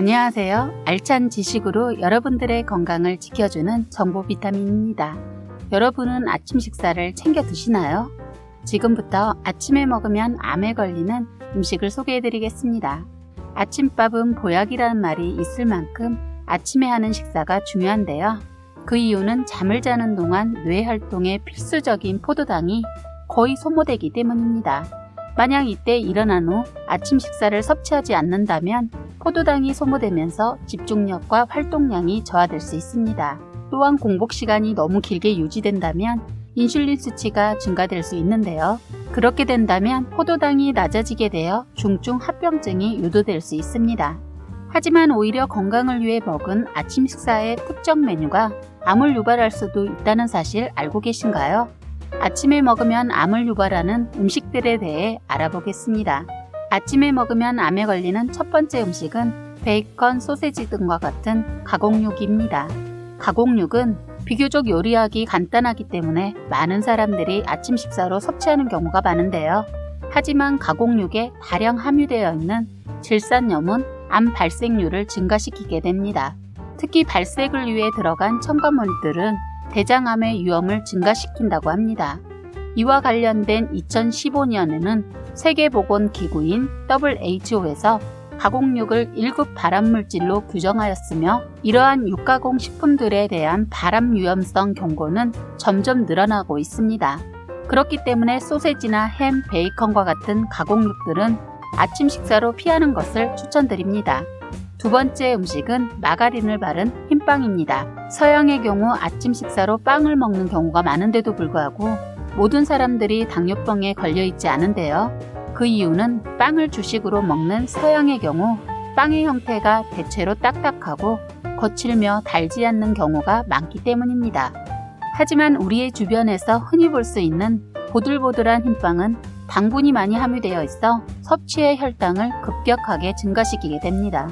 안녕하세요. 알찬 지식으로 여러분들의 건강을 지켜주는 정보 비타민입니다. 여러분은 아침 식사를 챙겨 드시나요? 지금부터 아침에 먹으면 암에 걸리는 음식을 소개해 드리겠습니다. 아침밥은 보약이라는 말이 있을 만큼 아침에 하는 식사가 중요한데요. 그 이유는 잠을 자는 동안 뇌 활동에 필수적인 포도당이 거의 소모되기 때문입니다. 만약 이때 일어난 후 아침 식사를 섭취하지 않는다면 포도당이 소모되면서 집중력과 활동량이 저하될 수 있습니다. 또한 공복 시간이 너무 길게 유지된다면 인슐린 수치가 증가될 수 있는데요. 그렇게 된다면 포도당이 낮아지게 되어 중증 합병증이 유도될 수 있습니다. 하지만 오히려 건강을 위해 먹은 아침 식사의 특정 메뉴가 암을 유발할 수도 있다는 사실 알고 계신가요? 아침에 먹으면 암을 유발하는 음식들에 대해 알아보겠습니다. 아침에 먹으면 암에 걸리는 첫 번째 음식은 베이컨, 소세지 등과 같은 가공육입니다. 가공육은 비교적 요리하기 간단하기 때문에 많은 사람들이 아침 식사로 섭취하는 경우가 많은데요. 하지만 가공육에 다량 함유되어 있는 질산염은 암 발생률을 증가시키게 됩니다. 특히 발색을 위해 들어간 첨가물들은 대장암의 위험을 증가시킨다고 합니다. 이와 관련된 2015년에는 세계보건기구인 WHO에서 가공육을 1급 발암물질로 규정하였으며 이러한 육가공 식품들에 대한 발암 위험성 경고는 점점 늘어나고 있습니다. 그렇기 때문에 소세지나 햄, 베이컨과 같은 가공육들은 아침 식사로 피하는 것을 추천드립니다. 두 번째 음식은 마가린을 바른 흰빵입니다. 서양의 경우 아침 식사로 빵을 먹는 경우가 많은데도 불구하고 모든 사람들이 당뇨병에 걸려있지 않은데요. 그 이유는 빵을 주식으로 먹는 서양의 경우 빵의 형태가 대체로 딱딱하고 거칠며 달지 않는 경우가 많기 때문입니다. 하지만 우리의 주변에서 흔히 볼 수 있는 보들보들한 흰빵은 당분이 많이 함유되어 있어 섭취의 혈당을 급격하게 증가시키게 됩니다.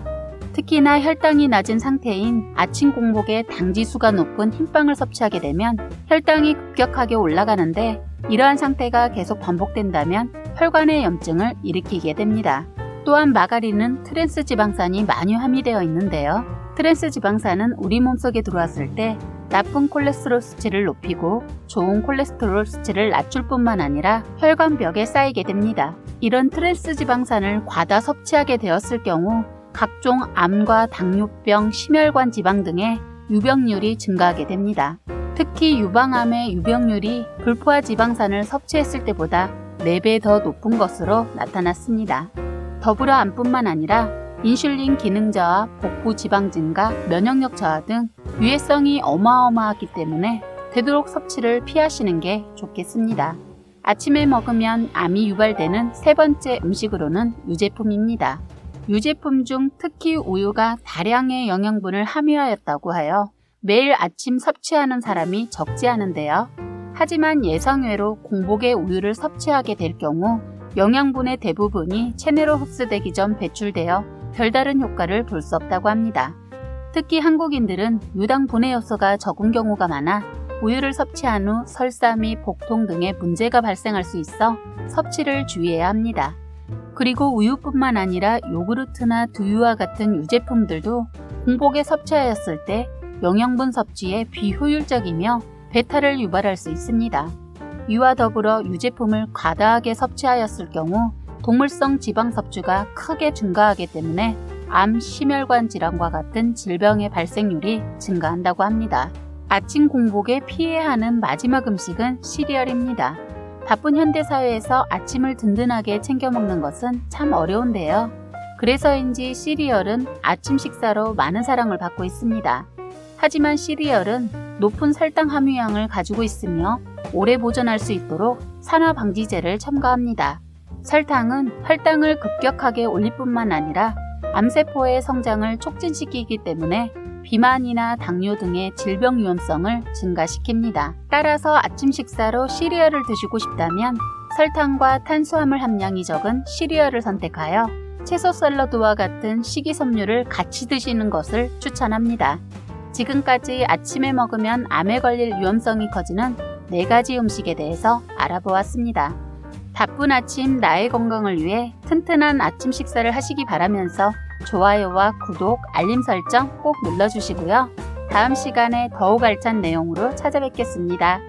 특히나 혈당이 낮은 상태인 아침 공복에 당지수가 높은 흰빵을 섭취하게 되면 혈당이 급격하게 올라가는데 이러한 상태가 계속 반복된다면 혈관의 염증을 일으키게 됩니다. 또한 마가린은 트랜스지방산이 많이 함유되어 있는데요. 트랜스지방산은 우리 몸속에 들어왔을 때 나쁜 콜레스테롤 수치를 높이고 좋은 콜레스테롤 수치를 낮출 뿐만 아니라 혈관벽에 쌓이게 됩니다. 이런 트랜스지방산을 과다 섭취하게 되었을 경우 각종 암과 당뇨병, 심혈관 지방 등의 유병률이 증가하게 됩니다. 특히 유방암의 유병률이 불포화 지방산을 섭취했을 때보다 4배 더 높은 것으로 나타났습니다. 더불어 암뿐만 아니라 인슐린 기능 저하, 복부 지방 증가, 면역력 저하 등 유해성이 어마어마하기 때문에 되도록 섭취를 피하시는 게 좋겠습니다. 아침에 먹으면 암이 유발되는 세 번째 음식으로는 유제품입니다. 유제품 중 특히 우유가 다량의 영양분을 함유하였다고 하여 매일 아침 섭취하는 사람이 적지 않은데요. 하지만 예상외로 공복에 우유를 섭취하게 될 경우 영양분의 대부분이 체내로 흡수되기 전 배출되어 별다른 효과를 볼 수 없다고 합니다. 특히 한국인들은 유당 분해 요소가 적은 경우가 많아 우유를 섭취한 후 설사 및 복통 등의 문제가 발생할 수 있어 섭취를 주의해야 합니다. 그리고 우유뿐만 아니라 요구르트나 두유와 같은 유제품들도 공복에 섭취하였을 때 영양분 섭취에 비효율적이며 배탈을 유발할 수 있습니다. 이와 더불어 유제품을 과다하게 섭취하였을 경우 동물성 지방 섭취가 크게 증가하기 때문에 암, 심혈관 질환과 같은 질병의 발생률이 증가한다고 합니다. 아침 공복에 피해야 하는 마지막 음식은 시리얼입니다. 바쁜 현대사회에서 아침을 든든하게 챙겨 먹는 것은 참 어려운데요. 그래서인지 시리얼은 아침 식사로 많은 사랑을 받고 있습니다. 하지만 시리얼은 높은 설탕 함유량을 가지고 있으며 오래 보존할 수 있도록 산화방지제를 첨가합니다. 설탕은 혈당을 급격하게 올릴 뿐만 아니라 암세포의 성장을 촉진시키기 때문에 비만이나 당뇨 등의 질병 위험성을 증가시킵니다. 따라서 아침 식사로 시리얼을 드시고 싶다면 설탕과 탄수화물 함량이 적은 시리얼을 선택하여 채소 샐러드와 같은 식이섬유를 같이 드시는 것을 추천합니다. 지금까지 아침에 먹으면 암에 걸릴 위험성이 커지는 4가지 음식에 대해서 알아보았습니다. 바쁜 아침 나의 건강을 위해 튼튼한 아침 식사를 하시기 바라면서 좋아요와 구독, 알림 설정 꼭 눌러주시고요. 다음 시간에 더욱 알찬 내용으로 찾아뵙겠습니다.